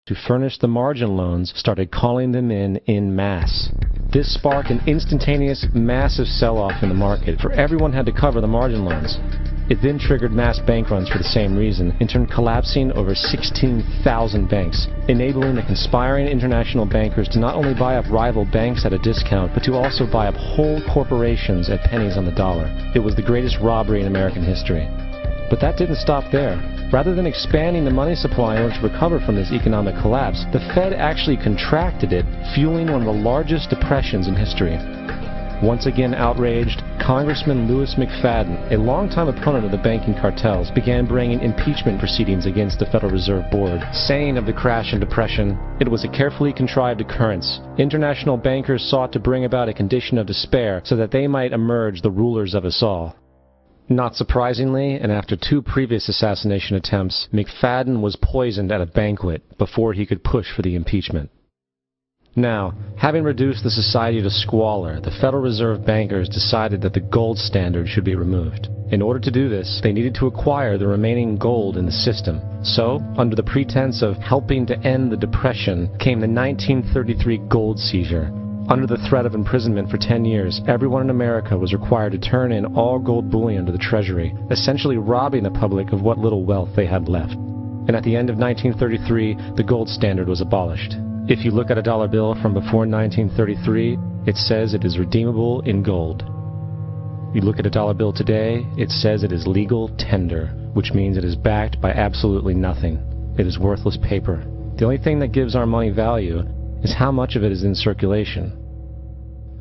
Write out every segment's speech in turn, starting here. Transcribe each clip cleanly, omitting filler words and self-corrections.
who furnished the margin loans started calling them in masse. This sparked an instantaneous, massive sell-off in the market, for everyone had to cover the margin loans. It then triggered mass bank runs for the same reason, in turn collapsing over 16,000 banks, enabling the conspiring international bankers to not only buy up rival banks at a discount, but to also buy up whole corporations at pennies on the dollar. It was the greatest robbery in American history. But that didn't stop there. Rather than expanding the money supply in order to recover from this economic collapse, the Fed actually contracted it, fueling one of the largest depressions in history. Once again outraged, Congressman Louis McFadden, a longtime opponent of the banking cartels, began bringing impeachment proceedings against the Federal Reserve Board, saying of the crash and depression, it was a carefully contrived occurrence. International bankers sought to bring about a condition of despair so that they might emerge the rulers of us all. Not surprisingly, and after 2 previous assassination attempts, McFadden was poisoned at a banquet before he could push for the impeachment. Now, having reduced the society to squalor, the Federal Reserve bankers decided that the gold standard should be removed. In order to do this, they needed to acquire the remaining gold in the system. So, under the pretense of helping to end the Depression, came the 1933 gold seizure. Under the threat of imprisonment for 10 years, everyone in America was required to turn in all gold bullion to the Treasury, essentially robbing the public of what little wealth they had left. And at the end of 1933, the gold standard was abolished. If you look at a dollar bill from before 1933, it says it is redeemable in gold. You look at a dollar bill today, it says it is legal tender, which means it is backed by absolutely nothing. It is worthless paper. The only thing that gives our money value is how much of it is in circulation.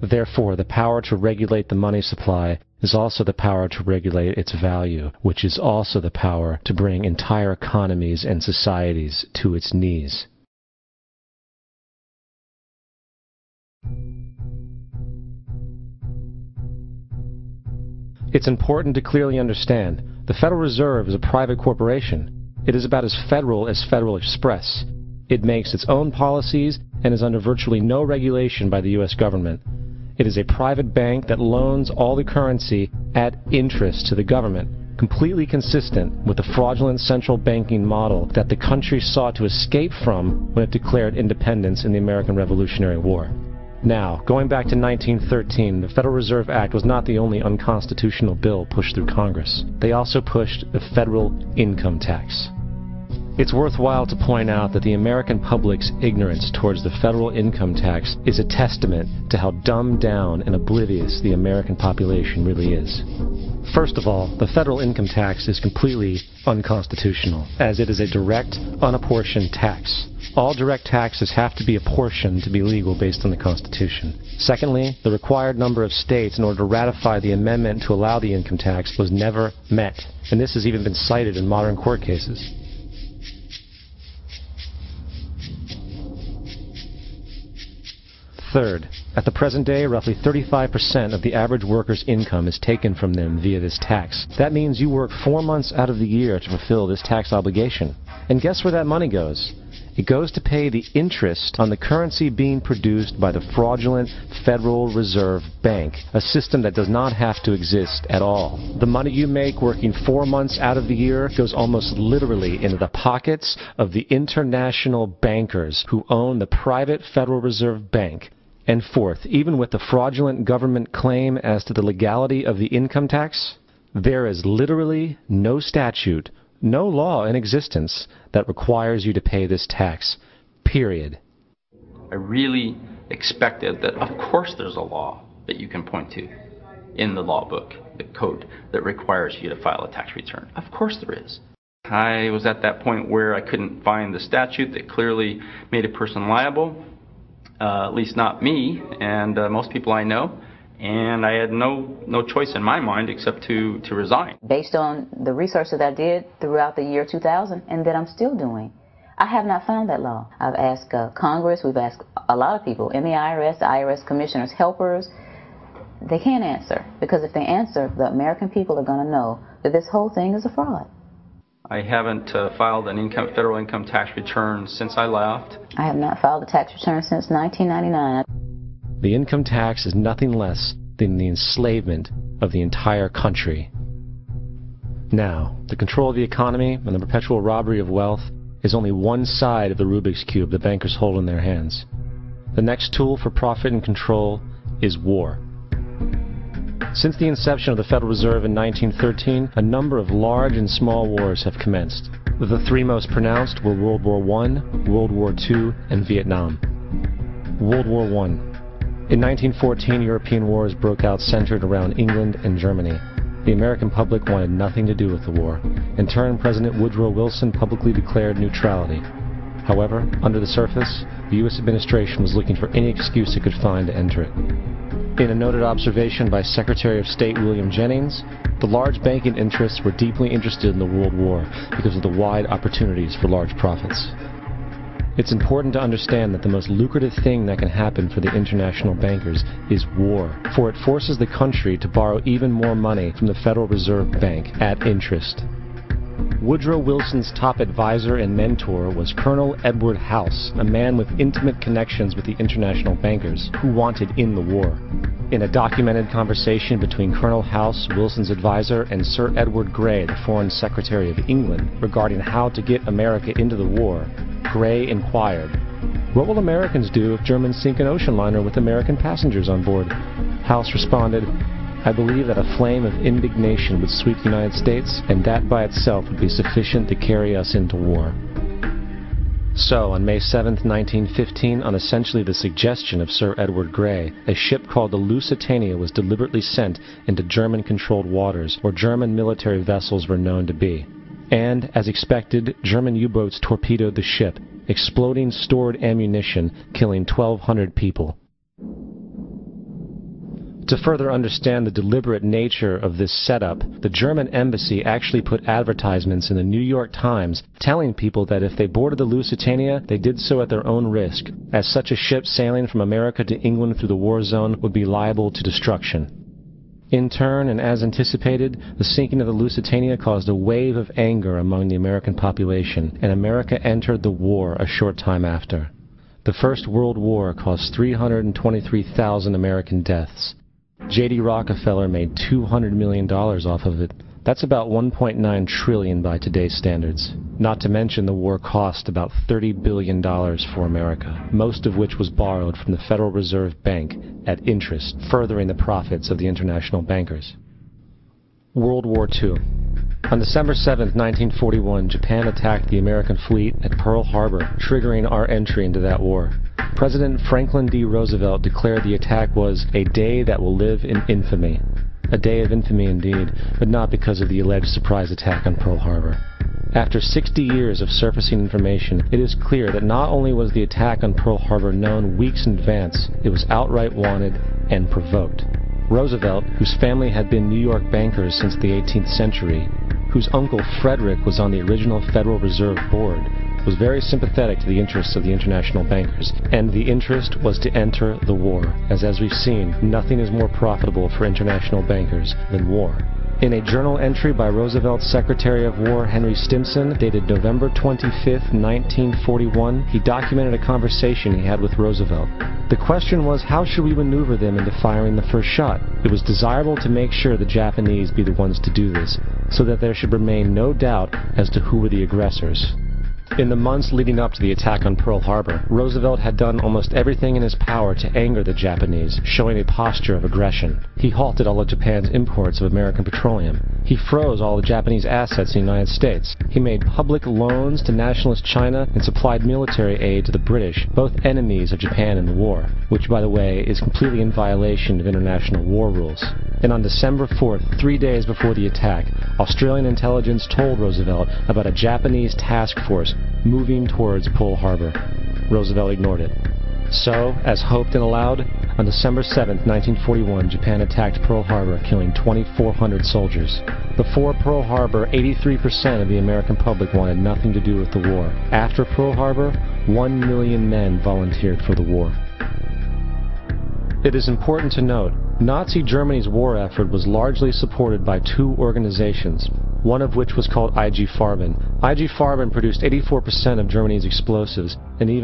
Therefore, the power to regulate the money supply is also the power to regulate its value, which is also the power to bring entire economies and societies to its knees. It's important to clearly understand, the Federal Reserve is a private corporation. It is about as Federal Express. It makes its own policies and is under virtually no regulation by the U.S. government. It is a private bank that loans all the currency at interest to the government, completely consistent with the fraudulent central banking model that the country sought to escape from when it declared independence in the American Revolutionary War. Now, going back to 1913, the Federal Reserve Act was not the only unconstitutional bill pushed through Congress. They also pushed the federal income tax. It's worthwhile to point out that the American public's ignorance towards the federal income tax is a testament to how dumbed down and oblivious the American population really is. First of all, the federal income tax is completely unconstitutional, as it is a direct, unapportioned tax. All direct taxes have to be apportioned to be legal based on the Constitution. Secondly, the required number of states in order to ratify the amendment to allow the income tax was never met, and this has even been cited in modern court cases. Third, at the present day, roughly 35% of the average worker's income is taken from them via this tax. That means you work 4 months out of the year to fulfill this tax obligation. And guess where that money goes? It goes to pay the interest on the currency being produced by the fraudulent Federal Reserve Bank, a system that does not have to exist at all. The money you make working 4 months out of the year goes almost literally into the pockets of the international bankers who own the private Federal Reserve Bank. And fourth, even with the fraudulent government claim as to the legality of the income tax, there is literally no statute, no law in existence that requires you to pay this tax. Period. I really expected that, of course there's a law that you can point to in the law book, the code, that requires you to file a tax return. Of course there is. I was at that point where I couldn't find the statute that clearly made a person liable. At least not me and most people I know, and I had no choice in my mind except to resign. Based on the research that I did throughout the year 2000 and that I'm still doing, I have not found that law. I've asked Congress, we've asked a lot of people in the IRS commissioners, helpers. They can't answer, because if they answer, the American people are going to know that this whole thing is a fraud. I haven't filed an federal income tax return since I left. I have not filed a tax return since 1999. The income tax is nothing less than the enslavement of the entire country. Now, the control of the economy and the perpetual robbery of wealth is only one side of the Rubik's Cube the bankers hold in their hands. The next tool for profit and control is war. Since the inception of the Federal Reserve in 1913, a number of large and small wars have commenced. The three most pronounced were World War I, World War II, and Vietnam. World War I. In 1914, European wars broke out centered around England and Germany. The American public wanted nothing to do with the war. In turn, President Woodrow Wilson publicly declared neutrality. However, under the surface, the U.S. administration was looking for any excuse it could find to enter it. In a noted observation by Secretary of State William Jennings, the large banking interests were deeply interested in the World War because of the wide opportunities for large profits. It's important to understand that the most lucrative thing that can happen for the international bankers is war, for it forces the country to borrow even more money from the Federal Reserve Bank at interest. Woodrow Wilson's top advisor and mentor was Colonel Edward House, a man with intimate connections with the international bankers who wanted in the war. In a documented conversation between Colonel House, Wilson's advisor, and Sir Edward Grey, the Foreign Secretary of England, regarding how to get America into the war, Grey inquired, "What will Americans do if Germans sink an ocean liner with American passengers on board?" House responded, "I believe that a flame of indignation would sweep the United States, and that by itself would be sufficient to carry us into war." So, on May 7, 1915, on essentially the suggestion of Sir Edward Grey, a ship called the Lusitania was deliberately sent into German-controlled waters, where German military vessels were known to be. And, as expected, German U-boats torpedoed the ship, exploding stored ammunition, killing 1,200 people. To further understand the deliberate nature of this setup, the German embassy actually put advertisements in the New York Times telling people that if they boarded the Lusitania, they did so at their own risk, as such a ship sailing from America to England through the war zone would be liable to destruction. In turn, and as anticipated, the sinking of the Lusitania caused a wave of anger among the American population, and America entered the war a short time after. The First World War caused 323,000 American deaths. J.D. Rockefeller made $200 million off of it. That's about $1.9 trillion by today's standards. Not to mention the war cost about $30 billion for America, most of which was borrowed from the Federal Reserve Bank at interest, furthering the profits of the international bankers. World War II. On December 7, 1941, Japan attacked the American fleet at Pearl Harbor, triggering our entry into that war. President Franklin D. Roosevelt declared the attack was a day that will live in infamy. A day of infamy indeed, but not because of the alleged surprise attack on Pearl Harbor. After 60 years of surfacing information, it is clear that not only was the attack on Pearl Harbor known weeks in advance, it was outright wanted and provoked. Roosevelt, whose family had been New York bankers since the 18th century, whose uncle Frederick was on the original Federal Reserve Board, was very sympathetic to the interests of the international bankers, and the interest was to enter the war, as we've seen, nothing is more profitable for international bankers than war. In a journal entry by Roosevelt's Secretary of War Henry Stimson, dated November 25, 1941, he documented a conversation he had with Roosevelt. The question was, how should we maneuver them into firing the first shot? It was desirable to make sure the Japanese be the ones to do this, so that there should remain no doubt as to who were the aggressors. In the months leading up to the attack on Pearl Harbor, Roosevelt had done almost everything in his power to anger the Japanese, showing a posture of aggression. He halted all of Japan's imports of American petroleum. He froze all the Japanese assets in the United States. He made public loans to nationalist China and supplied military aid to the British, both enemies of Japan in the war, which, by the way, is completely in violation of international war rules. And on December 4th, 3 days before the attack, Australian intelligence told Roosevelt about a Japanese task force moving towards Pearl Harbor. Roosevelt ignored it. So, as hoped and allowed, on December 7, 1941, Japan attacked Pearl Harbor, killing 2,400 soldiers. Before Pearl Harbor, 83% of the American public wanted nothing to do with the war. After Pearl Harbor, 1 million men volunteered for the war. It is important to note, Nazi Germany's war effort was largely supported by two organizations, one of which was called IG Farben. IG Farben produced 84% of Germany's explosives, and even